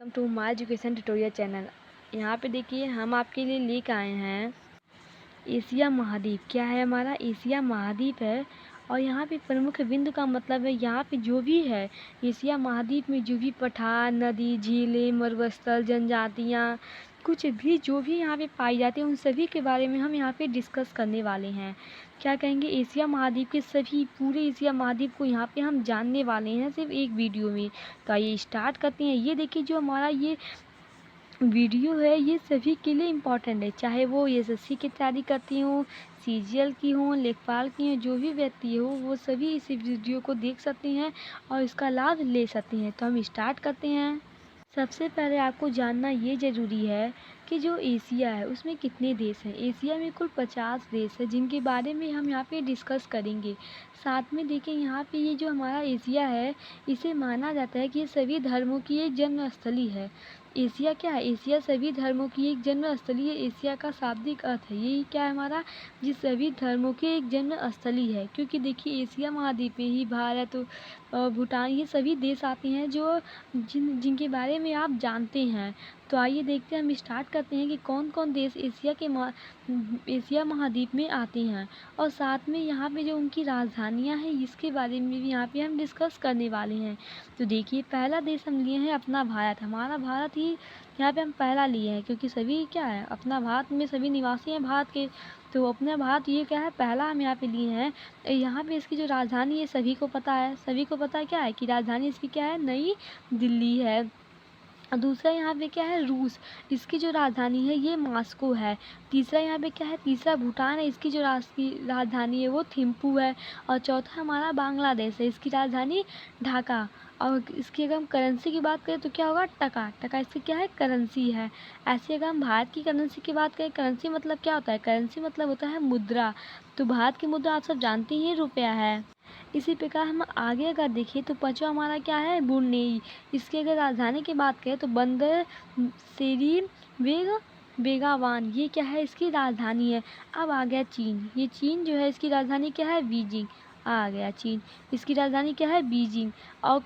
Welcome to my education tutorial channel. यहाँ पे देखिए हम आपके लिए लेकर आए हैं एशिया महाद्वीप। क्या है हमारा एशिया महाद्वीप है। और यहाँ पे प्रमुख बिंदु का मतलब है यहाँ पे जो भी है एशिया महाद्वीप में जो भी पठार, नदी, झीलें, मरुस्थल, जनजातियाँ कुछ भी जो भी यहाँ पे पाई जाती हैं उन सभी के बारे में हम यहाँ पे डिस्कस करने वाले हैं। क्या कहेंगे एशिया महाद्वीप के सभी पूरे एशिया महाद्वीप को यहाँ पे हम जानने वाले हैं सिर्फ एक वीडियो में। तो आइए स्टार्ट करते हैं। ये देखिए जो हमारा ये वीडियो है ये सभी के लिए इम्पॉर्टेंट है, चाहे वो एसएससी की तैयारी करती हो, सीजीएल की हो, लेखपाल की हो, जो भी व्यक्ति हो वो सभी इस वीडियो को देख सकते हैं और इसका लाभ ले सकते हैं। तो हम स्टार्ट करते हैं। सबसे पहले आपको जानना ये ज़रूरी है कि जो एशिया है उसमें कितने देश हैं। एशिया में कुल 50 देश है जिनके बारे में हम यहाँ पे डिस्कस करेंगे। साथ में देखिए यहाँ पे ये जो हमारा एशिया है इसे माना जाता है कि ये सभी धर्मों की एक जन्मस्थली है। एशिया क्या है? एशिया सभी धर्मों की एक जन्मस्थली है। एशिया का शाब्दिक अर्थ है यही क्या है हमारा, ये सभी धर्मों की एक जन्मस्थली है। क्योंकि देखिए एशिया महाद्वीप में ही भारत और भूटान ये सभी देश आते हैं जो जिनके बारे में आप जानते हैं। तो आइए देखते हैं, हम स्टार्ट करते हैं कि कौन कौन देश एशिया महाद्वीप में आते हैं और साथ में यहाँ पे जो उनकी राजधानियाँ हैं इसके बारे में भी यहाँ पे हम डिस्कस करने वाले हैं। तो देखिए पहला देश हम लिए हैं अपना भारत। हमारा भारत ही यहाँ पे हम पहला लिए हैं क्योंकि सभी क्या है अपना भारत में सभी निवासी हैं भारत के। तो अपना भारत ये क्या है पहला हम यहाँ पे लिए हैं। यहाँ पे इसकी जो राजधानी है सभी को पता है, सभी को पता है क्या है कि राजधानी इसकी क्या है, नई दिल्ली है। और दूसरा यहाँ पे क्या है रूस, इसकी जो राजधानी है ये मॉस्को है। तीसरा यहाँ पे क्या है, तीसरा भूटान है, इसकी जो राजधानी है वो थिम्पू है। और चौथा हमारा बांग्लादेश है, इसकी राजधानी ढाका। और इसकी अगर हम करेंसी की बात करें तो क्या होगा, टका। टका इसकी क्या है, करेंसी है। ऐसे अगर हम भारत की करेंसी की बात करें, करेंसी मतलब क्या होता है, करेंसी मतलब होता है मुद्रा। तो भारत की मुद्रा आप सब जानते ही रुपया है। इसी प्रकार हम आगे अगर देखें तो पांचवा हमारा क्या है, ब्रुनेई। इसकी अगर राजधानी की बात करें तो बंदर सेरी बेगावान ये क्या है, इसकी राजधानी है। अब आ गया चीन। ये चीन जो है इसकी राजधानी क्या है, बीजिंग। आ गया चीन, इसकी राजधानी क्या है, बीजिंग। और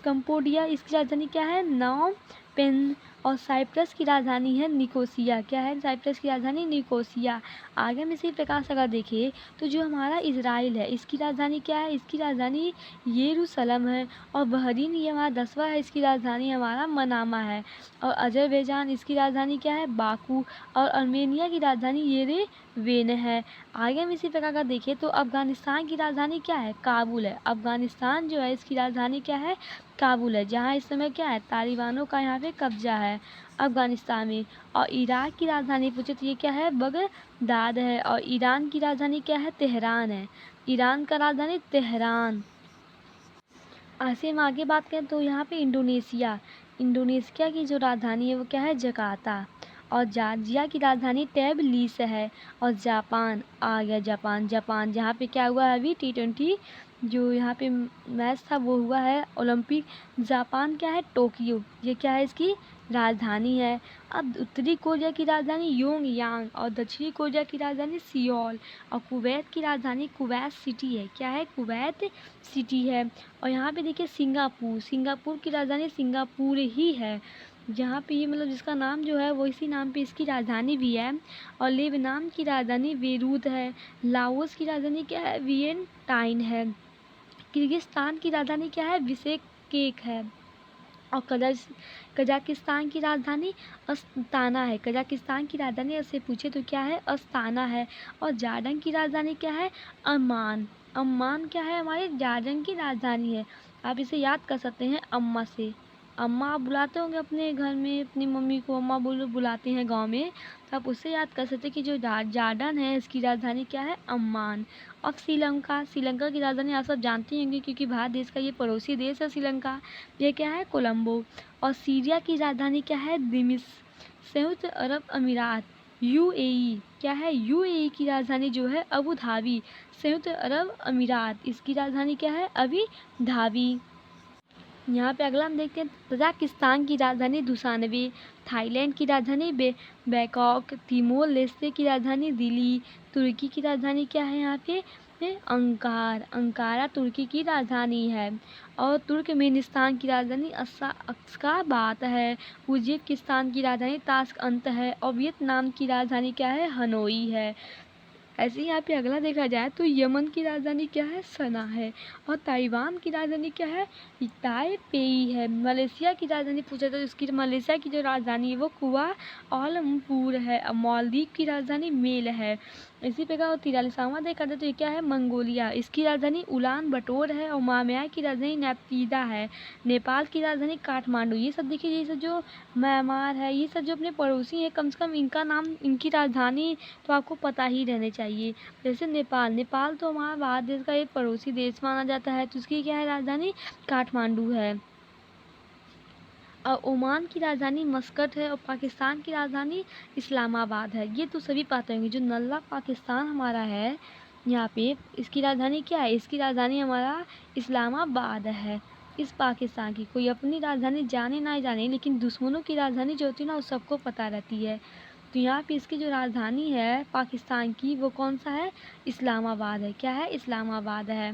कंबोडिया इसकी राजधानी क्या है, नॉम पेन। और साइप्रस की राजधानी है निकोसिया। क्या है साइप्रस की राजधानी, निकोसिया। आगे में इसी प्रकार से अगर देखें तो जो हमारा इजराइल है इसकी राजधानी क्या है, इसकी राजधानी यरूशलेम है। और बहरीन ये हमारा 10वां है, इसकी राजधानी हमारा मनामा है। और अजरबैजान इसकी राजधानी क्या है, बाकू। और अर्मेनिया की राजधानी येरेवन है। आगे में इसी प्रकार का देखें तो अफगानिस्तान की राजधानी क्या है, काबुल है। अफगानिस्तान जो है इसकी राजधानी क्या है, काबुल है, जहाँ इस समय क्या है तालिबानों का यहाँ पे कब्जा है अफगानिस्तान में। और इराक की राजधानी पूछे तो ये क्या है, बगदाद है। और ईरान की राजधानी क्या है, तेहरान है। ईरान का राजधानी तेहरान। ऐसे हम आगे बात करें तो यहाँ पे इंडोनेशिया की जो राजधानी है वो क्या है, जकार्ता। और जॉर्जिया की राजधानी टैबलिस है। और जापान आ गया, जापान जहाँ पे क्या हुआ है अभी T20 जो यहाँ पे मैच था वो हुआ है ओलंपिक। जापान क्या है, टोक्यो ये क्या है इसकी राजधानी है। अब उत्तरी कोरिया की राजधानी योंगयांग और दक्षिणी कोरिया की राजधानी सियोल। और कुवैत की राजधानी कुवैत सिटी है। क्या है, कुवैत सिटी है। और यहाँ पे देखिए सिंगापुर की राजधानी सिंगापुर ही है। जहाँ पे ये मतलब जिसका नाम जो है वो इसी नाम पे इसकी राजधानी भी है। और लेबनान की राजधानी बेरूत है। लाओस की राजधानी क्या है, वियेंटाइन है। किर्गिस्तान की राजधानी क्या है, बिश्केक है। और कजाकिस्तान की राजधानी अस्ताना है। कजाकिस्तान की राजधानी ऐसे पूछे तो क्या है, अस्ताना है। और जॉर्डन की राजधानी क्या है, अम्मान। अम्मान क्या है, हमारे जॉर्डन की राजधानी है। आप इसे याद कर सकते हैं अम्मा से। अम्मा आप बुलाते होंगे अपने घर में, अपनी मम्मी को अम्मा बुलाते हैं गांव में, तो आप उससे याद कर सकते हैं कि जो जॉर्डन है इसकी राजधानी क्या है, अम्मान। अब श्रीलंका की राजधानी आप सब जानते होंगे क्योंकि भारत देश का ये पड़ोसी देश है श्रीलंका। ये क्या है, कोलंबो। और सीरिया की राजधानी क्या है, दिमिश। संयुक्त अरब अमीरात यूएई क्या है, यूएई की राजधानी जो है अबू धाबी। संयुक्त अरब अमीरात इसकी राजधानी क्या है, अबू धाबी। यहाँ पे अगला हम देखते हैं तजाकिस्तान की राजधानी दुशानबे। थाईलैंड की राजधानी बैंकॉक। तिमोर लेस्ते की राजधानी दिल्ली। तुर्की की राजधानी क्या है यहाँ पे, में अंकारा तुर्की की राजधानी है और तुर्कमेनिस्तान की राजधानी अश्गाबाद है। उज्बेकिस्तान की राजधानी ताशकंद है और वियतनाम की राजधानी क्या है, हनोई है। ऐसे ही यहाँ पे अगला देखा जाए तो यमन की राजधानी क्या है, सना है और ताइवान की राजधानी क्या है, ताइपेई है। मलेशिया की राजधानी पूछा तो इसकी मलेशिया की जो राजधानी है वो कुआलालंपुर है और मालदीव की राजधानी मेल है। इसी प्रकार 43वां देखा जाए तो ये क्या है, मंगोलिया, इसकी राजधानी उलान बटोर है और म्यांमार की राजधानी नेप्यिदा है। नेपाल की राजधानी काठमांडू। ये सब देखिए, ये सब जो म्यांमार है, ये सब जो अपने पड़ोसी हैं, कम से कम इनका नाम, इनकी राजधानी तो आपको पता ही रहने चाहिए। जैसे नेपाल तो हमारा भारत देश का एक पड़ोसी देश माना जाता है, तो उसकी क्या है राजधानी, काठमांडू है। और ओमान की राजधानी मस्कट है और पाकिस्तान की राजधानी इस्लामाबाद है। ये तो सभी पता होंगे। जो नल्ला पाकिस्तान हमारा है यहाँ पे, इसकी राजधानी क्या है, इसकी राजधानी हमारा इस्लामाबाद है। इस पाकिस्तान की कोई अपनी राजधानी जाने ना जाने, लेकिन दुश्मनों की राजधानी जो होती है ना वो सबको पता रहती है। तो यहाँ पे इसकी जो राजधानी है पाकिस्तान की वो कौन सा है, इस्लामाबाद है। क्या है, इस्लामाबाद है।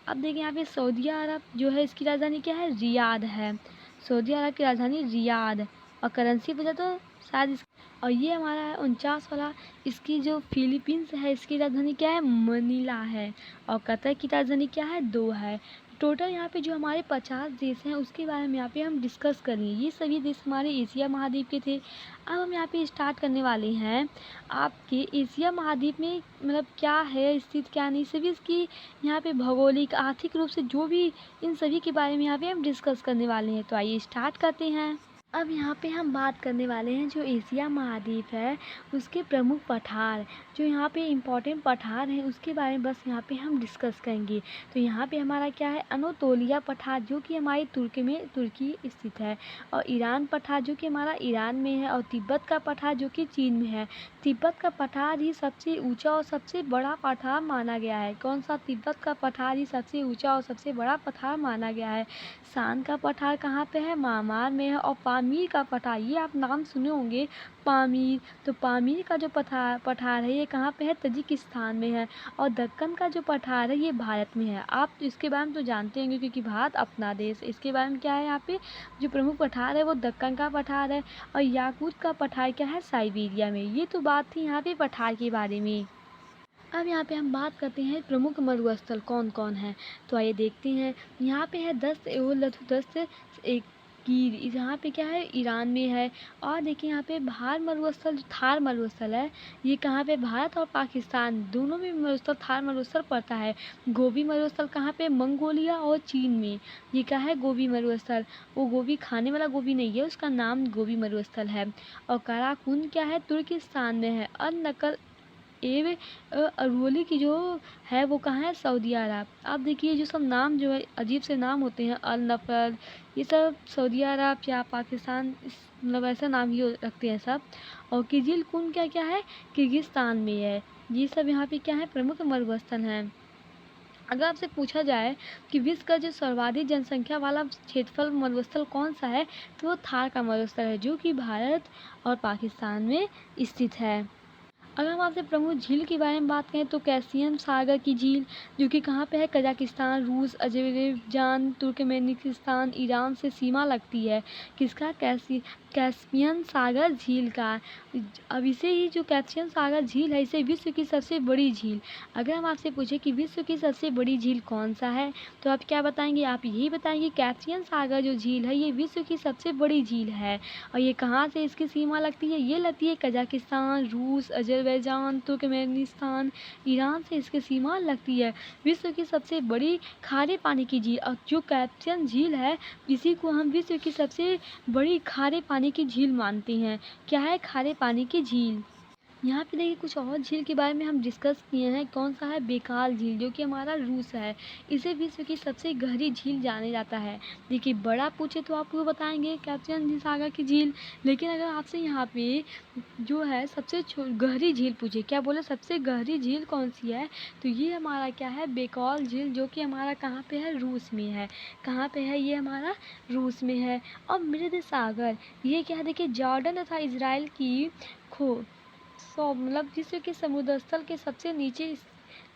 अब देखिए यहाँ पे सऊदी अरब जो है, इसकी राजधानी क्या है, रियाद है। सऊदी अरब की राजधानी रियाद। और करेंसी पूछा तो शायद और ये हमारा है 49 वाला, इसकी जो फिलीपींस है इसकी राजधानी क्या है, मनीला है। और कतर की राजधानी क्या है, दो है। टोटल यहाँ पे जो हमारे 50 देश हैं उसके बारे में यहाँ पे हम डिस्कस करेंगे। ये सभी देश हमारे एशिया महाद्वीप के थे। अब हम यहाँ पे स्टार्ट करने वाले हैं आपके एशिया महाद्वीप में मतलब क्या है स्थित, क्या नहीं, सभी इसकी यहाँ पे भौगोलिक, आर्थिक रूप से जो भी, इन सभी के बारे में यहाँ पे हम डिस्कस करने वाले हैं। तो आइए स्टार्ट करते हैं। अब यहाँ पे हम बात करने वाले हैं जो एशिया महाद्वीप है उसके प्रमुख पठार, जो यहाँ पे इम्पोर्टेंट पठार हैं उसके बारे में बस यहाँ पे हम डिस्कस करेंगे। तो यहाँ पे हमारा क्या है, अनातोलिया पठार जो कि हमारी तुर्की स्थित है। और ईरान पठार जो कि हमारा ईरान में है। और तिब्बत का पठार जो कि चीन में है। तिब्बत का पठार ही सबसे ऊंचा और सबसे बड़ा पठार माना गया है। कौन सा, तिब्बत का पठार ही सबसे ऊंचा और सबसे बड़ा पठार माना गया है। शान का पठार कहाँ पे है, म्यांमार में है। और पामीर का पठार, ये आप नाम सुने होंगे, पामीर। तो पामीर का जो पठार है ये कहाँ पे है, तजिकिस्तान में है। और दक्कन का जो पठार है ये भारत में है। आप तो इसके बारे में तो जानते होंगे क्योंकि भारत अपना देश। इसके बारे में क्या है, यहाँ पे जो प्रमुख पठार है वो दक्कन का पठार है। और याकूत का पठार क्या है, साइबेरिया में। ये तो बात थी यहाँ पे पठार के बारे में। अब यहाँ पे हम बात करते हैं प्रमुख मरुस्थल कौन कौन है। तो आइए देखते हैं। यहाँ पे है दस्त दस्त एक कीर, यहाँ पे क्या है, ईरान में है। और देखिए यहाँ पे थार मरुस्थल है, ये कहाँ पे, भारत और पाकिस्तान दोनों में मरुस्थल, थार मरुस्थल पड़ता है। गोबी मरुस्थल कहाँ पे, मंगोलिया और चीन में। ये क्या है, गोबी मरुस्थल। वो गोभी खाने वाला गोभी नहीं है, उसका नाम गोबी मरुस्थल है। और काराकुन क्या है, तुर्किस्तान में है। अनकल एव अरवली की जो है वो कहाँ है, सऊदी अरब। आप देखिए जो सब नाम जो है अजीब से नाम होते हैं, अल नफर, ये सब सऊदी अरब या पाकिस्तान मतलब ऐसा नाम ही रखते हैं सब। और किजिल कुंड क्या क्या है, किर्गिस्तान में है। ये सब यहाँ पे क्या है, प्रमुख मरुस्थल हैं। अगर आपसे पूछा जाए कि विश्व का जो सर्वाधिक जनसंख्या वाला क्षेत्रफल मरुस्थल कौन सा है, तो वो थार का मरुस्थल है जो कि भारत और पाकिस्तान में स्थित है। अगर हम आपसे प्रमुख झील के बारे में बात करें तो कैस्पियन सागर की झील जो कि कहाँ पे है, कजाकिस्तान, रूस, अजरबैजान, तुर्कमेनिस्तान, ईरान से सीमा लगती है। किसका, कैस्पियन सागर झील का। अब इसे ही जो कैस्पियन सागर झील है इसे विश्व की सबसे बड़ी झील। अगर हम आपसे पूछे कि विश्व की सबसे बड़ी झील कौन सा है तो आप क्या बताएंगे, आप यही बताएंगे कैस्पियन सागर जो झील है ये विश्व की सबसे बड़ी झील है। और ये कहाँ से इसकी सीमा लगती है, ये लगती है कजाकिस्तान, रूस, अजरबैजान, तुर्कमेनिस्तान, ईरान से इसकी सीमा लगती है। विश्व की सबसे बड़ी खारे पानी की झील, और जो कैस्पियन झील है इसी को हम विश्व की सबसे बड़ी खारे पानी की झील मानते हैं। क्या है, खारे पानी की झील। यहाँ पे देखिए कुछ और झील के बारे में हम डिस्कस किए हैं। कौन सा है, बेकाल झील जो कि हमारा रूस है। इसे विश्व की सबसे गहरी झील जाने जाता है। देखिए बड़ा पूछे तो आपको बताएंगे कैस्पियन सागर की झील, लेकिन अगर आपसे यहाँ पे जो है सबसे गहरी झील पूछे, क्या बोले, सबसे गहरी झील कौन सी है, तो ये हमारा क्या है, बेकाल झील जो कि हमारा कहाँ पे है, रूस में है। कहाँ पे है, ये हमारा रूस में है। और मृत सागर ये क्या है, देखिए जॉर्डन तथा इजराइल की खो मतलब विश्व के समुद्र स्थल के सबसे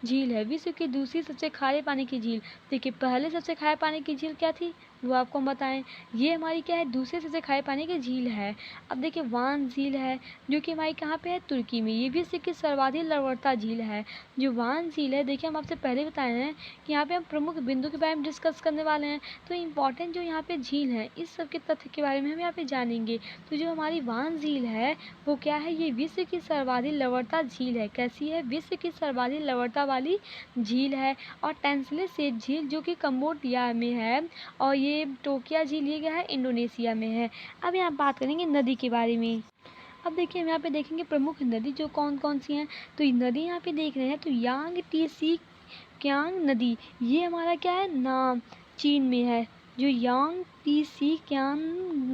झील है। विश्व की दूसरी सबसे खारे पानी की झील। देखिए पहले सबसे खारे पानी की झील क्या थी वो आपको हम बताएं। ये हमारी क्या है, दूसरे सबसे खारे पानी की झील है। अब देखिए वान झील है जो कि हमारी कहाँ पे है, तुर्की में। ये विश्व की सर्वाधिक लवणता झील है जो वान झील है। देखिए हम आपसे पहले बताए हैं कि यहाँ पे हम प्रमुख बिंदु के बारे में डिस्कस करने वाले हैं। तो इम्पॉर्टेंट जो यहाँ पे झील है इस सब के तथ्य के बारे में हम यहाँ पे जानेंगे। तो जो हमारी वान झील है वो क्या है, ये विश्व की सर्वाधिक लवणता झील है। कैसी है, विश्व की सर्वाधिक लवणता वाली झील है। और टेंसले सेट झील जो कि कंबोडिया में है, और ये टोकिया झील ये क्या है, इंडोनेशिया में है। अब यहाँ बात करेंगे नदी के बारे में। अब देखिए हम यहाँ पे देखेंगे प्रमुख नदी जो कौन कौन सी हैं। तो ये नदी यहाँ पे देख रहे हैं तो यांग टी सी क्यांग नदी, ये हमारा क्या है, नाम चीन में है। जो यांग टी सी क्यांग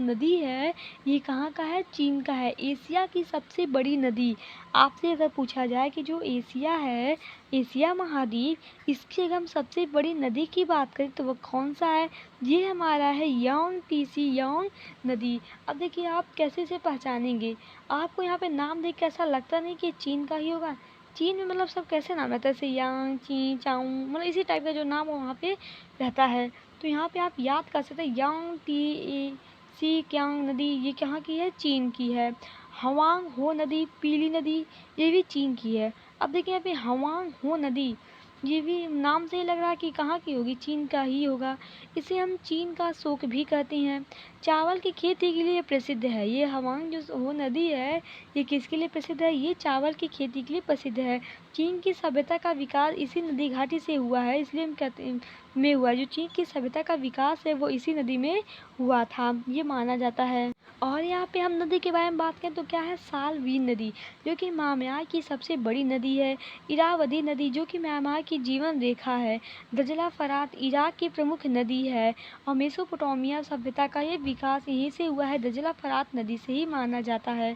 नदी है ये कहाँ का है, चीन का है। एशिया की सबसे बड़ी नदी। आपसे अगर पूछा जाए कि जो एशिया है, एशिया महाद्वीप, इसकी अगर हम सबसे बड़ी नदी की बात करें तो वो कौन सा है, ये हमारा है यांग टी सी यांग नदी। अब देखिए आप कैसे इसे पहचानेंगे। आपको यहाँ पे नाम देख के ऐसा लगता नहीं कि चीन का ही होगा। चीन में मतलब सब कैसे नाम रहता है, जैसे यांग ची चांग, मतलब इसी टाइप का जो नाम वहाँ पे रहता है। तो यहाँ पे आप याद कर सकते हैं यांग टी सी क्यांग नदी ये कहाँ की है, चीन की है। हवांग हो नदी, पीली नदी, ये भी चीन की है। अब देखिए यहाँ पे हवांग हो नदी, ये भी नाम से ही लग रहा है कि कहाँ की होगी, चीन का ही होगा। इसे हम चीन का शोक भी कहते हैं। चावल की खेती के लिए प्रसिद्ध है। ये हवांग जो हो नदी है ये किसके लिए प्रसिद्ध है, ये चावल की खेती के लिए प्रसिद्ध है। चीन की सभ्यता का विकास इसी नदी घाटी से हुआ है, इसलिए हम कहते हैं में हुआ। जो चीन की सभ्यता का विकास है वो इसी नदी में हुआ था, ये माना जाता है। और यहाँ पे हम नदी के बारे में बात करें तो क्या है, सालवीन नदी जो कि म्यांमार की सबसे बड़ी नदी है। इरावदी नदी जो कि म्यांमार की जीवन रेखा है। दजला फरात इराक की प्रमुख नदी है। और मेसोपोटामिया सभ्यता का ये विकास यहीं से हुआ है, दजला फरात नदी से ही माना जाता है।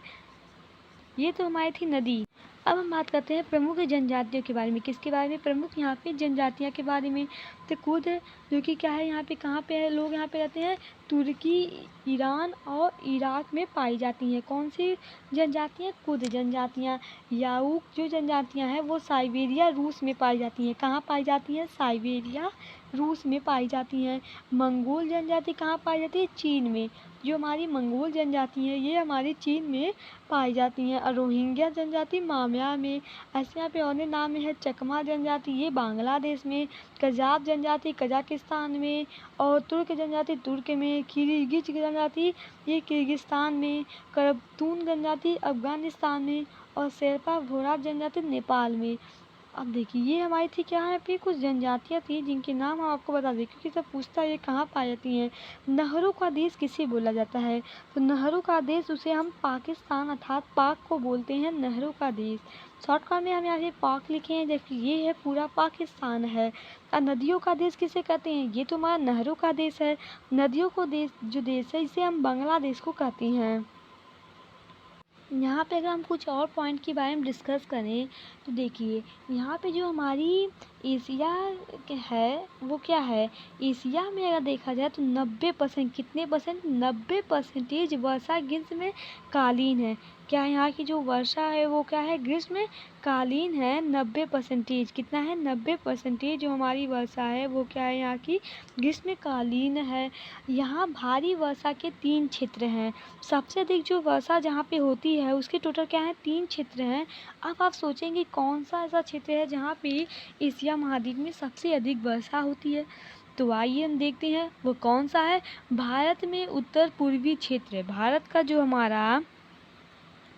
ये तो हमारी थी नदी। अब हम बात करते हैं प्रमुख जनजातियों के बारे में। किसके बारे में, प्रमुख यहाँ पे जनजातियाँ के बारे में। तो कुर्द जो कि क्या है, यहाँ पे कहाँ पे है, लोग यहाँ पे रहते हैं, तुर्की, ईरान और इराक में पाई जाती हैं। कौन सी जनजातियाँ, कुर्द जनजातियाँ। याऊक जो जनजातियाँ हैं वो साइबेरिया रूस में पाई जाती हैं। कहाँ पाई जाती हैं, साइबेरिया रूस में पाई जाती हैं। मंगोल जनजाति कहाँ पाई जाती है, चीन में। जो हमारी मंगोल जनजाति है ये हमारी चीन में पाई जाती हैं। और रोहिंग्या जनजाति म्यांमार में। ऐसे यहाँ पे और नाम है, चकमा जनजाति ये बांग्लादेश में। कजाब जनजाति कजाकिस्तान में। और तुर्क जनजाति तुर्क में। किर्गिज जनजाति ये किर्गिस्तान में। करप्तून जनजाति अफगानिस्तान में। और शेरपा घोराट जनजाति नेपाल में। अब देखिए ये हमारी थी क्या है, पे कुछ जनजातियाँ थी जिनके नाम हम आपको बता दें क्योंकि सब पूछता है ये कहाँ पाई जाती हैं। नहरों का देश किसे बोला जाता है, तो नहरों का देश उसे हम पाकिस्तान अर्थात पाक को बोलते हैं, नहरों का देश। शॉर्टकट में हम यहाँ पे पाक लिखे हैं जबकि ये है पूरा पाकिस्तान है। और नदियों का देश किसे कहते हैं, ये तो हमारा नहरों का देश है। नदियों को देश जो देश है इसे हम बांग्लादेश को कहते हैं। यहाँ पे अगर हम कुछ और पॉइंट के बारे में डिस्कस करें तो देखिए यहाँ पे जो हमारी एशिया है वो क्या है, एशिया में अगर देखा जाए तो 90% कितने परसेंट, 90% वर्षा ग्रीष्म में कालीन है। क्या यहाँ की जो वर्षा है वो क्या है, ग्रीष्म कालीन है। 90% कितना है, 90% जो हमारी वर्षा है वो क्या है, यहाँ की ग्रीष्मकालीन है। यहाँ भारी वर्षा के 3 क्षेत्र हैं। सबसे अधिक जो वर्षा जहाँ पे होती है उसके टोटल क्या है, 3 क्षेत्र हैं। अब आप सोचेंगे कौन सा ऐसा क्षेत्र है जहाँ पे एशिया महाद्वीप में सबसे अधिक वर्षा होती है, तो आइए हम देखते हैं वो कौन सा है। भारत में उत्तर पूर्वी क्षेत्र है। भारत का जो हमारा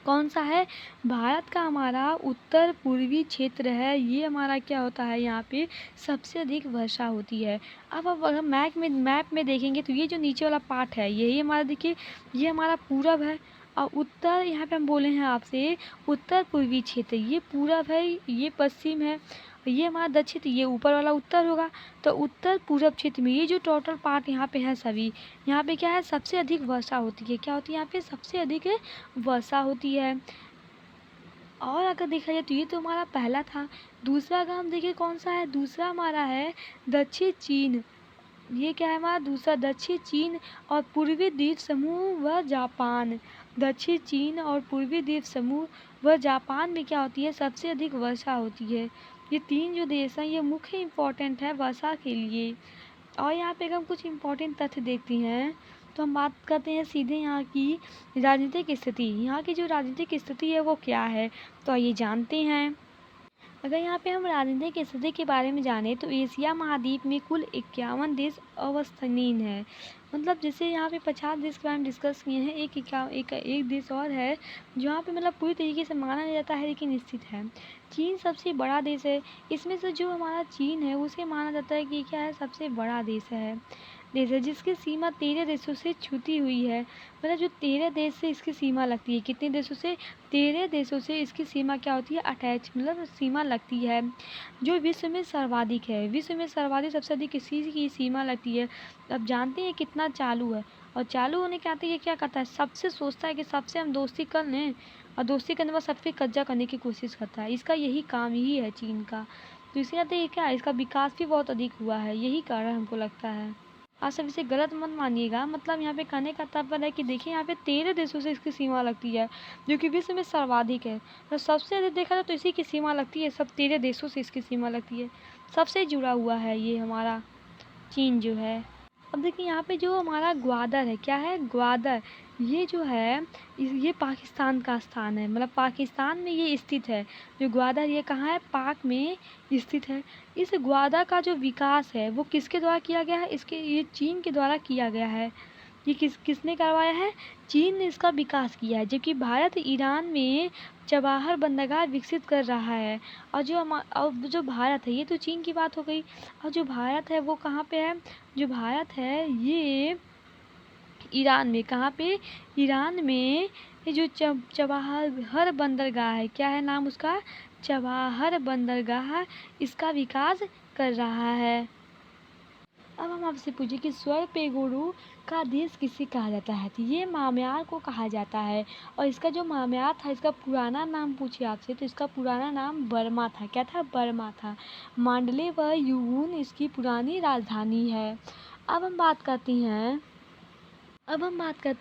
कौन सा है, भारत का हमारा उत्तर पूर्वी क्षेत्र है, ये हमारा क्या होता है, यहाँ पे सबसे अधिक वर्षा होती है। अब अगर मैप में देखेंगे तो ये जो नीचे वाला पार्ट है यही हमारा, देखिए ये हमारा पूरब है। और उत्तर यहाँ पे हम बोले हैं आपसे उत्तर पूर्वी क्षेत्र, ये पूरब है, ये पश्चिम है, ये हमारा दक्षिण, ये ऊपर वाला उत्तर होगा। तो उत्तर पूरब क्षेत्र में ये जो टोटल पार्ट यहाँ पे है सभी, यहाँ पे क्या है, सबसे अधिक वर्षा होती है। क्या होती है यहाँ पे, सबसे अधिक वर्षा होती है। और अगर देखा जाए तो ये तो हमारा पहला था। दूसरा अगर हम देखें कौन सा है, दूसरा हमारा है दक्षिण चीन। ये क्या है हमारा दूसरा, दक्षिण चीन और पूर्वी द्वीप समूह व जापान। दक्षिण चीन और पूर्वी द्वीप समूह व जापान में क्या होती है, सबसे अधिक वर्षा होती है। ये 3 जो देश हैं ये मुख्य इम्पोर्टेंट है वर्षा के लिए। और यहाँ पे अगर हम कुछ इम्पोर्टेंट तथ्य देखते हैं तो हम बात करते हैं सीधे यहाँ की राजनीतिक स्थिति। यहाँ की जो राजनीतिक स्थिति है वो क्या है, तो आइए जानते हैं। अगर यहाँ पे हम राजनीतिक स्थिति के बारे में जाने तो एशिया महाद्वीप में कुल 51 देश अवस्थानीय है। मतलब जैसे यहाँ पे 50 देश के बारे में डिस्कस किए हैं, एक देश और है जो यहाँ पे मतलब पूरी तरीके से माना नहीं जाता है लेकिन स्थित है। चीन सबसे बड़ा देश है। इसमें से जो हमारा चीन है उसे माना जाता है कि क्या है, सबसे बड़ा देश है जिसकी सीमा 13 देशों से छूती हुई है। मतलब जो 13 देश से इसकी सीमा लगती है, कितने देशों से, 13 देशों से इसकी सीमा क्या होती है, अटैच, मतलब सीमा लगती है। जो विश्व में सर्वाधिक है, विश्व में सर्वाधिक सबसे अधिक किसी की सीमा लगती है। अब जानते हैं कितना चालू है, और चालू होने के आते ये क्या करता है, सबसे सोचता है कि सबसे हम दोस्ती कर लें, और दोस्ती करने के बाद सब पे कब्जा करने की कोशिश करता है। इसका यही काम ही है चीन का। तो इसके आते ये क्या है, इसका विकास भी बहुत अधिक हुआ है, यही कारण हमको लगता है। आप सब इसे गलत मत मानिएगा। मतलब यहाँ पे कहने का तात्पर्य है कि देखिए यहाँ पे 13 देशों से इसकी सीमा लगती है जो कि विश्व में सर्वाधिक है। तो सबसे अधिक देखा जाए तो इसी की सीमा लगती है, सब 13 देशों से इसकी सीमा लगती है। सबसे जुड़ा हुआ है ये हमारा चीन जो है। अब देखिए यहाँ पे जो हमारा ग्वादर है, क्या है, ग्वादर, ये जो है ये पाकिस्तान का स्थान है। मतलब पाकिस्तान में ये स्थित है। जो ग्वादर ये कहाँ है, पाक में स्थित है। इस ग्वादर का जो विकास है वो किसके द्वारा किया गया है, ये चीन के द्वारा किया गया है। ये किसने करवाया है, चीन ने इसका विकास किया है। जबकि भारत ईरान में चबाहर बंदरगाह विकसित कर रहा है। और जो भारत है, ये तो चीन की बात हो गई। और जो भारत है वो कहाँ पे है, जो भारत है ये ईरान में, कहाँ पे, ईरान में। ये जो चबाहर बंदरगाह है, क्या है नाम उसका, चबाहर बंदरगाह, इसका विकास कर रहा है। अब हम आपसे पूछे कि स्वर पेगोडू का देश किसे कहा जाता है, तो ये म्यांमार को कहा जाता है। और इसका जो म्यांमार था, इसका पुराना नाम पूछे आपसे तो इसका पुराना नाम बर्मा था। क्या था, बर्मा था। मांडले व युगून इसकी पुरानी राजधानी है। अब हम बात करते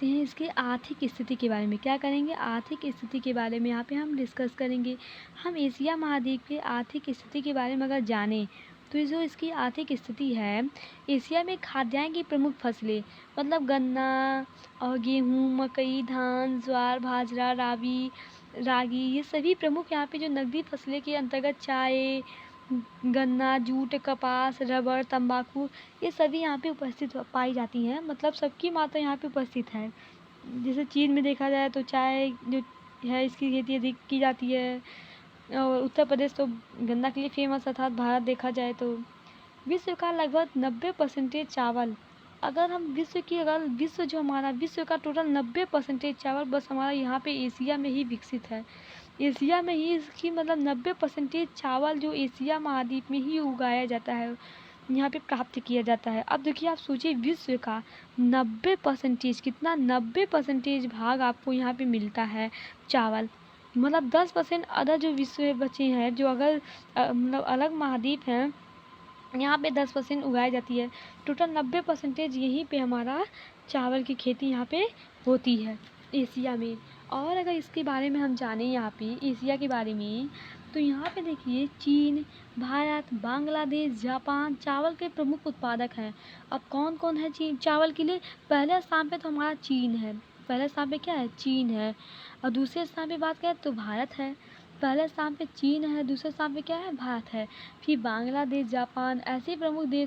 हैं इसके आर्थिक स्थिति के बारे में। क्या करेंगे, आर्थिक स्थिति के बारे में यहाँ पे हम डिस्कस करेंगे। हम एशिया महाद्वीप के आर्थिक स्थिति के बारे में अगर जानें तो जो इसकी आर्थिक स्थिति है, एशिया में खाद्यान्न की प्रमुख फसलें, मतलब गन्ना और गेहूँ, मकई, धान, ज्वार, बाजरा, रागी, ये सभी प्रमुख यहाँ पे जो नकदी फसलें के अंतर्गत चाय, गन्ना, जूट, कपास, रबर, तंबाकू, ये सभी यहाँ पे उपस्थित पाई जाती हैं। मतलब सबकी मात्रा यहाँ पे उपस्थित है। जैसे चीन में देखा जाए तो चाय जो है इसकी खेती अधिक की जाती है। और उत्तर प्रदेश तो गन्ना के लिए फेमस, अर्थात भारत देखा जाए तो विश्व का लगभग 90% चावल, अगर विश्व का टोटल 90% चावल बस हमारा यहाँ पे एशिया में ही विकसित है। एशिया में ही इसकी मतलब 90% चावल जो एशिया महाद्वीप में ही उगाया जाता है, यहाँ पे प्राप्त किया जाता है। अब देखिए आप सोचिए, विश्व का 90% कितना, 90% भाग आपको यहाँ पे मिलता है चावल। मतलब 10% अदर जो विश्व में बचे हैं, जो अगर मतलब अलग महाद्वीप हैं, यहाँ पे 10% उगाई जाती है। टोटल 90% यहीं पे हमारा चावल की खेती यहाँ पे होती है एशिया में। और अगर इसके बारे में हम जानें यहाँ पे एशिया के बारे में, तो यहाँ पे देखिए चीन, भारत, बांग्लादेश, जापान चावल के प्रमुख उत्पादक हैं। अब कौन कौन है चीन चावल के लिए, पहले स्थान पे तो हमारा चीन है। पहले स्थान पे क्या है, चीन है। और दूसरे स्थान पे बात करें तो भारत है। पहले स्थान पे चीन है, दूसरे स्थान पे क्या है, भारत है। फिर बांग्लादेश, जापान, ऐसे प्रमुख देश